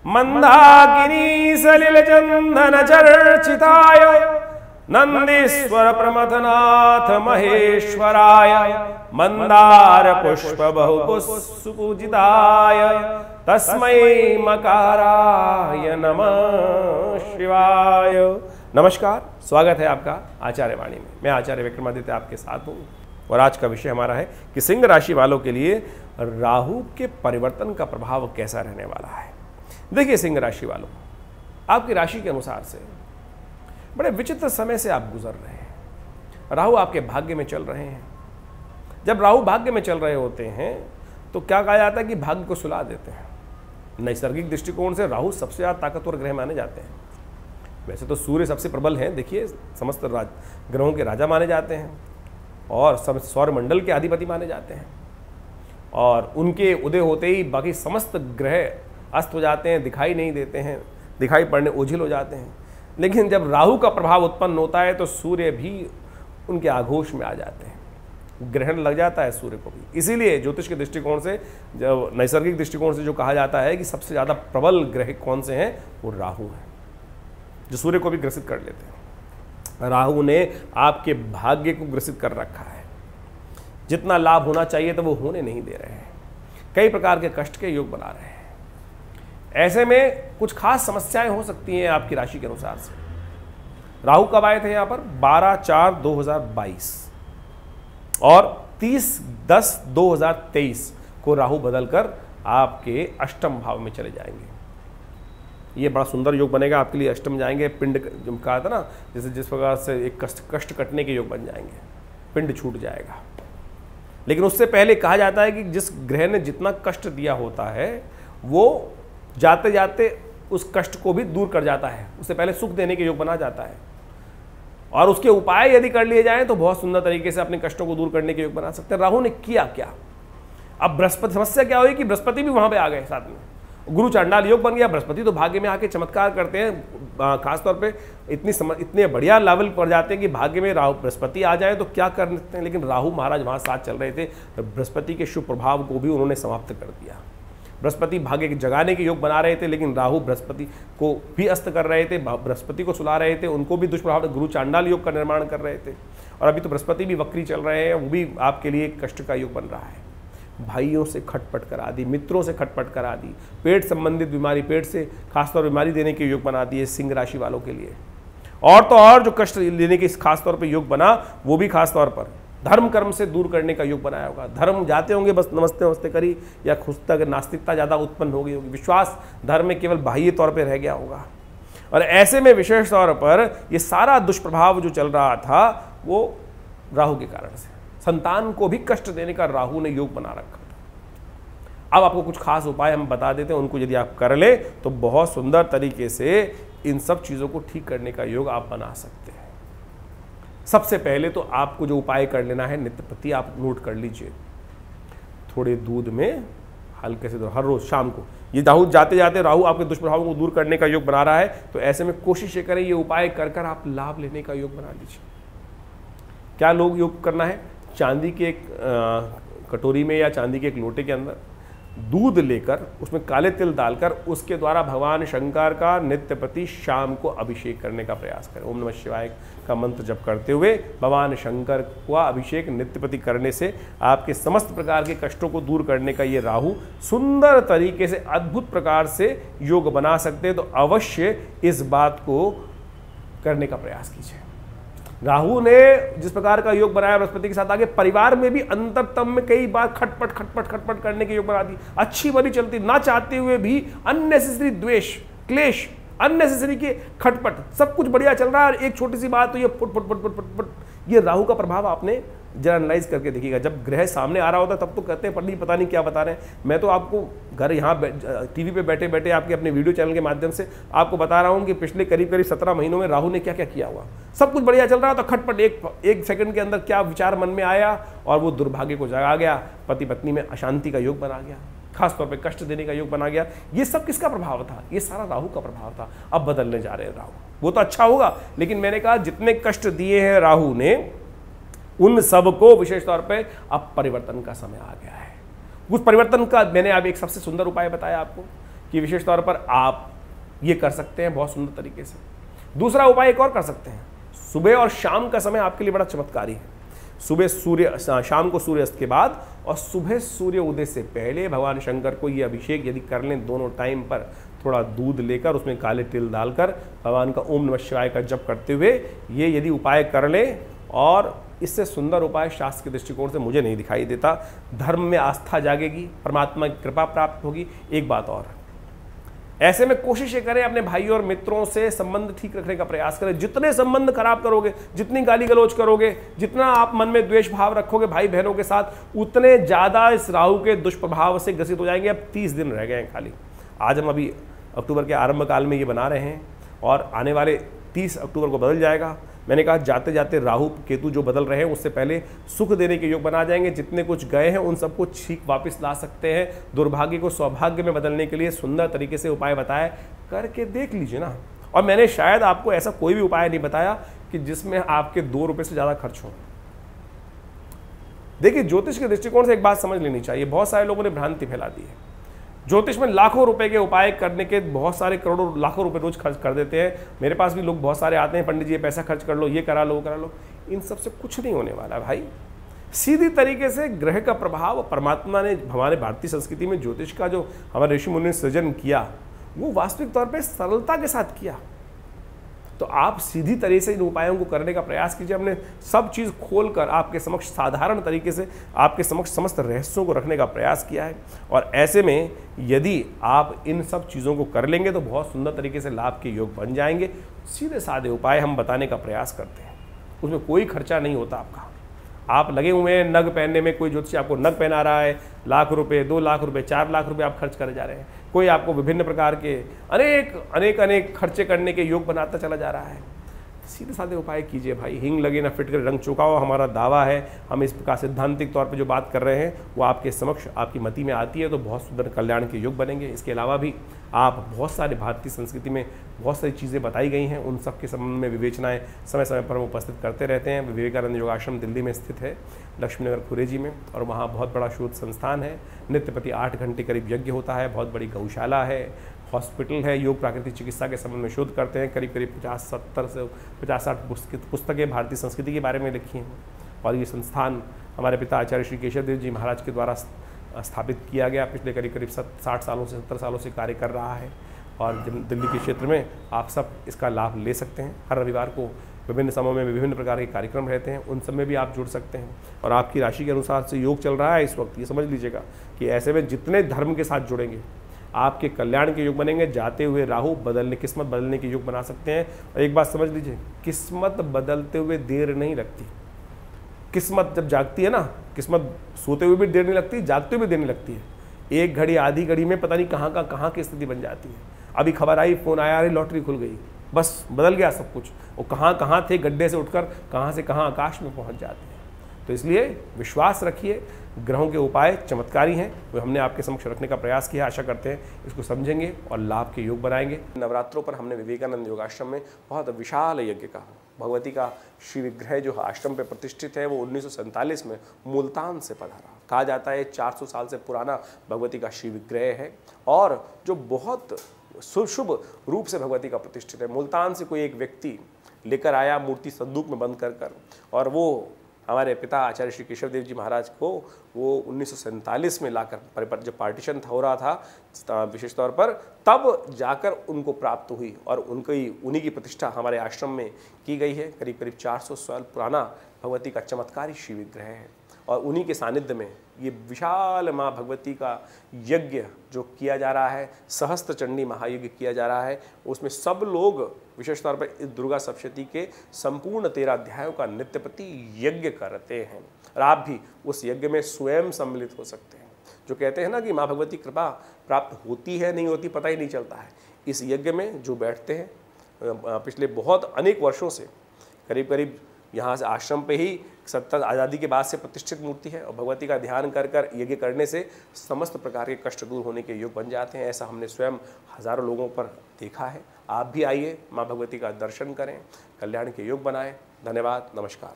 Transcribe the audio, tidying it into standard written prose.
मंदाकिनी सलिल चंदन चर्चिताय नंदीश्वर प्रमथनाथ महेश्वराय मंदार पुष्प बहुपुष्पूजिताय तस्मै मकाराय नमः शिवाय। नमस्कार, स्वागत है आपका आचार्य वाणी में। मैं आचार्य विक्रमादित्य आपके साथ हूँ और आज का विषय हमारा है कि सिंह राशि वालों के लिए राहु के परिवर्तन का प्रभाव कैसा रहने वाला है। देखिए सिंह राशि वालों, आपकी राशि के अनुसार से बड़े विचित्र समय से आप गुजर रहे हैं। राहु आपके भाग्य में चल रहे हैं। जब राहु भाग्य में चल रहे होते हैं तो क्या कहा जाता है कि भाग्य को सुला देते हैं। नैसर्गिक दृष्टिकोण से राहु सबसे ज़्यादा ताकतवर ग्रह माने जाते हैं। वैसे तो सूर्य सबसे प्रबल हैं, देखिए समस्त ग्रहों के राजा माने जाते हैं और सौरमंडल के अधिपति माने जाते हैं, और उनके उदय होते ही बाकी समस्त ग्रह अस्त हो जाते हैं, दिखाई नहीं देते हैं, दिखाई पड़ने ओझिल हो जाते हैं। लेकिन जब राहु का प्रभाव उत्पन्न होता है तो सूर्य भी उनके आघोष में आ जाते हैं, ग्रहण लग जाता है सूर्य को भी। इसीलिए ज्योतिष के दृष्टिकोण से, जब नैसर्गिक दृष्टिकोण से जो कहा जाता है कि सबसे ज़्यादा प्रबल ग्रह कौन से हैं, वो राहु हैं, जो सूर्य को भी ग्रसित कर लेते हैं। राहु ने आपके भाग्य को ग्रसित कर रखा है। जितना लाभ होना चाहिए तो वो होने नहीं दे रहे हैं, कई प्रकार के कष्ट के योग बना रहे हैं। ऐसे में कुछ खास समस्याएं हो सकती हैं आपकी राशि के अनुसार से। राहु कब आए थे यहाँ पर? 12/4/2022 और 30/10/2023 को राहु बदलकर आपके अष्टम भाव में चले जाएंगे। ये बड़ा सुंदर योग बनेगा आपके लिए। अष्टम जाएंगे, पिंड जो कहा था ना, जैसे जिस प्रकार से एक कष्ट कटने के योग बन जाएंगे, पिंड छूट जाएगा। लेकिन उससे पहले कहा जाता है कि जिस ग्रह ने जितना कष्ट दिया होता है वो जाते जाते उस कष्ट को भी दूर कर जाता है, उससे पहले सुख देने के योग बना जाता है, और उसके उपाय यदि कर लिए जाएं तो बहुत सुंदर तरीके से अपने कष्टों को दूर करने के योग बना सकते हैं। राहु ने किया क्या? अब बृहस्पति, समस्या क्या हुई कि बृहस्पति भी वहां पे आ गए साथ में, गुरु चांडाल योग बन गया। बृहस्पति तो भाग्य में आके चमत्कार करते हैं, खासतौर पे इतने बढ़िया लेवल पर जाते हैं कि भाग्य में राहु बृहस्पति आ जाए तो क्या कर सकते हैं। लेकिन राहु महाराज वहां साथ चल रहे थे, बृहस्पति के शुभ प्रभाव को भी उन्होंने समाप्त कर दिया। बृहस्पति भाग्य के जगाने के योग बना रहे थे, लेकिन राहु बृहस्पति को भी अस्त कर रहे थे, बृहस्पति को सुला रहे थे, उनको भी दुष्प्रभाव, गुरु चांडाल योग का निर्माण कर रहे थे। और अभी तो बृहस्पति भी वक्री चल रहे हैं, वो भी आपके लिए कष्ट का योग बन रहा है। भाइयों से खटपट करा दी, मित्रों से खटपट करा दी, पेट संबंधित बीमारी, पेट से खासतौर बीमारी देने के योग बना दिए सिंह राशि वालों के लिए। और तो और जो कष्ट लेने के खासतौर पर योग बना, वो भी खासतौर पर धर्म कर्म से दूर करने का योग बनाया होगा। धर्म जाते होंगे बस नमस्ते नमस्ते करी, या खुद तक नास्तिकता ज़्यादा उत्पन्न हो गई होगी, विश्वास धर्म में केवल बाह्य तौर पर रह गया होगा। और ऐसे में विशेष तौर पर ये सारा दुष्प्रभाव जो चल रहा था वो राहु के कारण से, संतान को भी कष्ट देने का राहु ने योग बना रखा था। अब आपको कुछ खास उपाय हम बता देते हैं, उनको यदि आप कर ले तो बहुत सुंदर तरीके से इन सब चीज़ों को ठीक करने का योग आप बना सकते हैं। सबसे पहले तो आपको जो उपाय कर लेना है, नित्य प्रति आप नोट कर लीजिए, थोड़े दूध में हल्के से हर रोज शाम को, ये राहु जाते जाते राहु आपके दुष्प्रभावों को दूर करने का योग बना रहा है, तो ऐसे में कोशिश ये करें, ये उपाय कर कर आप लाभ लेने का योग बना लीजिए। क्या लोग योग करना है? चांदी के एक कटोरी में या चांदी के एक लोटे के अंदर दूध लेकर उसमें काले तिल डालकर उसके द्वारा भगवान शंकर का नित्य प्रति शाम को अभिषेक करने का प्रयास करें। ओम नमः शिवाय का मंत्र जप करते हुए भगवान शंकर का अभिषेक नित्य प्रति करने से आपके समस्त प्रकार के कष्टों को दूर करने का ये राहु सुंदर तरीके से अद्भुत प्रकार से योग बना सकते हैं। तो अवश्य इस बात को करने का प्रयास कीजिए। राहु ने जिस प्रकार का योग बनाया बृहस्पति के साथ, आगे परिवार में भी अंतरतम में कई बार खटपट खटपट खटपट करने के योग बना दी। अच्छी भली चलती ना चाहते हुए भी अननेसेसरी द्वेष, क्लेश, अननेसेसरी के खटपट, सब कुछ बढ़िया चल रहा है, एक छोटी सी बात तो ये foot foot foot foot foot foot. ये राहु का प्रभाव आपने जरा एनालाइज करके देखिएगा। जब ग्रह सामने आ रहा होता है तब तो कहते हैं पंडित पता नहीं क्या बता रहे हैं। मैं तो आपको घर यहाँ टीवी पे बैठे बैठे आपके अपने वीडियो चैनल के माध्यम से आपको बता रहा हूँ कि पिछले करीब 17 महीनों में राहु ने क्या क्या किया हुआ। सब कुछ बढ़िया चल रहा था, खटपट एक सेकंड के अंदर क्या विचार मन में आया और वो दुर्भाग्य को जगा गया, पति पत्नी में अशांति का योग बना गया, खासतौर पे कष्ट देने का योग बना गया। ये सब किसका प्रभाव था? ये सारा राहु का प्रभाव था। अब बदलने जा रहे हैं राहु, वो तो अच्छा होगा, लेकिन मैंने कहा जितने कष्ट दिए हैं राहु ने उन सब को विशेष तौर पे अब परिवर्तन का समय आ गया है। उस परिवर्तन का मैंने अब एक सबसे सुंदर उपाय बताया आपको कि विशेष तौर पर आप ये कर सकते हैं बहुत सुंदर तरीके से। दूसरा उपाय एक और कर सकते हैं, सुबह और शाम का समय आपके लिए बड़ा चमत्कारी है। शाम को सूर्यास्त के बाद और सुबह सूर्य उदय से पहले भगवान शंकर को ये अभिषेक यदि कर लें, दोनों टाइम पर थोड़ा दूध लेकर उसमें काले तिल डालकर भगवान का ओम नमः शिवाय का जप करते हुए ये यदि उपाय कर लें, और इससे सुंदर उपाय शास्त्र के दृष्टिकोण से मुझे नहीं दिखाई देता। धर्म में आस्था जागेगी, परमात्मा की कृपा प्राप्त होगी। एक बात और, ऐसे में कोशिश ये करें अपने भाइयों और मित्रों से संबंध ठीक रखने का प्रयास करें। जितने संबंध खराब करोगे, जितनी गाली गलौज करोगे, जितना आप मन में द्वेष भाव रखोगे भाई बहनों के साथ, उतने ज़्यादा इस राहु के दुष्प्रभाव से ग्रसित हो जाएंगे। अब 30 दिन रह गए हैं खाली। आज हम अभी अक्टूबर के आरंभ काल में ये बना रहे हैं और आने वाले 30 अक्टूबर को बदल जाएगा। मैंने कहा जाते जाते राहु केतु जो बदल रहे हैं उससे पहले सुख देने के योग बना जाएंगे। जितने कुछ गए हैं उन सबको ठीक वापस ला सकते हैं। दुर्भाग्य को सौभाग्य में बदलने के लिए सुंदर तरीके से उपाय बताए, करके देख लीजिए ना। और मैंने शायद आपको ऐसा कोई भी उपाय नहीं बताया कि जिसमें आपके 2 रुपये से ज़्यादा खर्च हो। देखिए, ज्योतिष के दृष्टिकोण से एक बात समझ लेनी चाहिए, बहुत सारे लोगों ने भ्रांति फैला दी है। ज्योतिष में लाखों रुपए के उपाय करने के बहुत सारे करोड़ों लाखों रुपए रोज खर्च कर देते हैं। मेरे पास भी लोग बहुत सारे आते हैं, पंडित जी ये पैसा खर्च कर लो, ये करा लो, वो करा लो। इन सब से कुछ नहीं होने वाला भाई। सीधी तरीके से ग्रह का प्रभाव परमात्मा ने हमारे भारतीय संस्कृति में ज्योतिष का जो हमारे ऋषि मुनि ने सृजन किया वो वास्तविक तौर पर सरलता के साथ किया। तो आप सीधी तरह से इन उपायों को करने का प्रयास कीजिए। हमने सब चीज़ खोलकर आपके समक्ष साधारण तरीके से आपके समक्ष समस्त रहस्यों को रखने का प्रयास किया है। और ऐसे में यदि आप इन सब चीज़ों को कर लेंगे तो बहुत सुंदर तरीके से लाभ के योग बन जाएंगे। सीधे साधे उपाय हम बताने का प्रयास करते हैं, उसमें कोई खर्चा नहीं होता आपका। आप लगे हुए हैं नग पहनने में, कोई ज्योतिषी आपको नग पहना रहा है, लाख रुपए, 2 लाख रुपए, 4 लाख रुपए आप खर्च करे जा रहे हैं। कोई आपको विभिन्न प्रकार के अनेक खर्चे करने के योग बनाता चला जा रहा है। सीधे साधे उपाय कीजिए भाई। हिंग लगे ना फिट कर रंग चुकाओ, हमारा दावा है। हम इस प्रकार सिद्धांतिक तौर पे जो बात कर रहे हैं वो आपके समक्ष आपकी मति में आती है तो बहुत सुंदर कल्याण के योग बनेंगे। इसके अलावा भी आप बहुत सारे भारतीय संस्कृति में बहुत सारी चीज़ें बताई गई हैं, उन सब के संबंध में विवेचनाएं समय समय पर हम उपस्थित करते रहते हैं। विवेकानंद योगाश्रम दिल्ली में स्थित है, लक्ष्मीनगर खुरेजी में, और वहाँ बहुत बड़ा शोध संस्थान है। नित्य प्रति 8 घंटे करीब यज्ञ होता है, बहुत बड़ी गौशाला है, हॉस्पिटल है। योग प्राकृतिक चिकित्सा के संबंध में शोध करते हैं। करीब 50-70 से 50-60 पुस्तकें भारतीय संस्कृति के बारे में लिखी हैं। और ये संस्थान हमारे पिता आचार्य श्री केशव देव जी महाराज के द्वारा स्थापित किया गया। पिछले करीब 60 सालों से 70 सालों से कार्य कर रहा है। और दिल्ली के क्षेत्र में आप सब इसका लाभ ले सकते हैं। हर रविवार को विभिन्न समयों में विभिन्न प्रकार के कार्यक्रम रहते हैं, उन सब में भी आप जुड़ सकते हैं। और आपकी राशि के अनुसार से योग चल रहा है इस वक्त, ये समझ लीजिएगा कि ऐसे में जितने धर्म के साथ जुड़ेंगे आपके कल्याण के योग बनेंगे। जाते हुए राहु किस्मत बदलने के योग बना सकते हैं। और एक बात समझ लीजिए, किस्मत बदलते हुए देर नहीं लगती। किस्मत जब जागती है ना, किस्मत सोते हुए भी देर नहीं लगती, जागते हुए भी देर नहीं लगती है। एक घड़ी आधी घड़ी में पता नहीं कहाँ की स्थिति बन जाती है। अभी खबर आई, फोन आया, अरे लॉटरी खुल गई, बस बदल गया सब कुछ। वो कहाँ थे, गड्ढे से उठकर कहाँ से कहाँ आकाश में पहुँच जाते हैं। तो इसलिए विश्वास रखिए, ग्रहों के उपाय चमत्कारी हैं, वो हमने आपके समक्ष रखने का प्रयास किया। आशा करते हैं इसको समझेंगे और लाभ के योग बनाएंगे। नवरात्रों पर हमने विवेकानंद योगाश्रम में बहुत विशाल यज्ञ का, भगवती का श्री विग्रह जो आश्रम पे प्रतिष्ठित है वो 1947 में मुल्तान से पधारा। कहा जाता है 400 साल से पुराना भगवती का श्री विग्रह है और जो बहुत शुभ रूप से भगवती का प्रतिष्ठित है। मुल्तान से कोई एक व्यक्ति लेकर आया मूर्ति संदूक में बंद कर और वो हमारे पिता आचार्य श्री केशव देव जी महाराज को वो 1947 में लाकर, जब पार्टीशन हो रहा था विशेष तौर पर, तब जाकर उनको प्राप्त हुई और उन्हीं की प्रतिष्ठा हमारे आश्रम में की गई है। करीब 400 साल पुराना भगवती का चमत्कारी श्री विग्रह है और उन्हीं के सानिध्य में ये विशाल माँ भगवती का यज्ञ जो किया जा रहा है, सहस्त्र चंडी महायज्ञ किया जा रहा है, उसमें सब लोग विशेष तौर पर इस दुर्गा सप्तशती के संपूर्ण 13 अध्यायों का नित्य प्रति यज्ञ करते हैं। और आप भी उस यज्ञ में स्वयं सम्मिलित हो सकते हैं। जो कहते हैं ना कि माँ भगवती कृपा प्राप्त होती है नहीं होती पता ही नहीं चलता है। इस यज्ञ में जो बैठते हैं पिछले बहुत अनेक वर्षों से, करीब यहाँ से आश्रम पे ही 70 आज़ादी के बाद से प्रतिष्ठित मूर्ति है और भगवती का ध्यान कर यज्ञ करने से समस्त प्रकार के कष्ट दूर होने के योग बन जाते हैं। ऐसा हमने स्वयं हजारों लोगों पर देखा है। आप भी आइए, माँ भगवती का दर्शन करें, कल्याण के योग बनाएं। धन्यवाद, नमस्कार।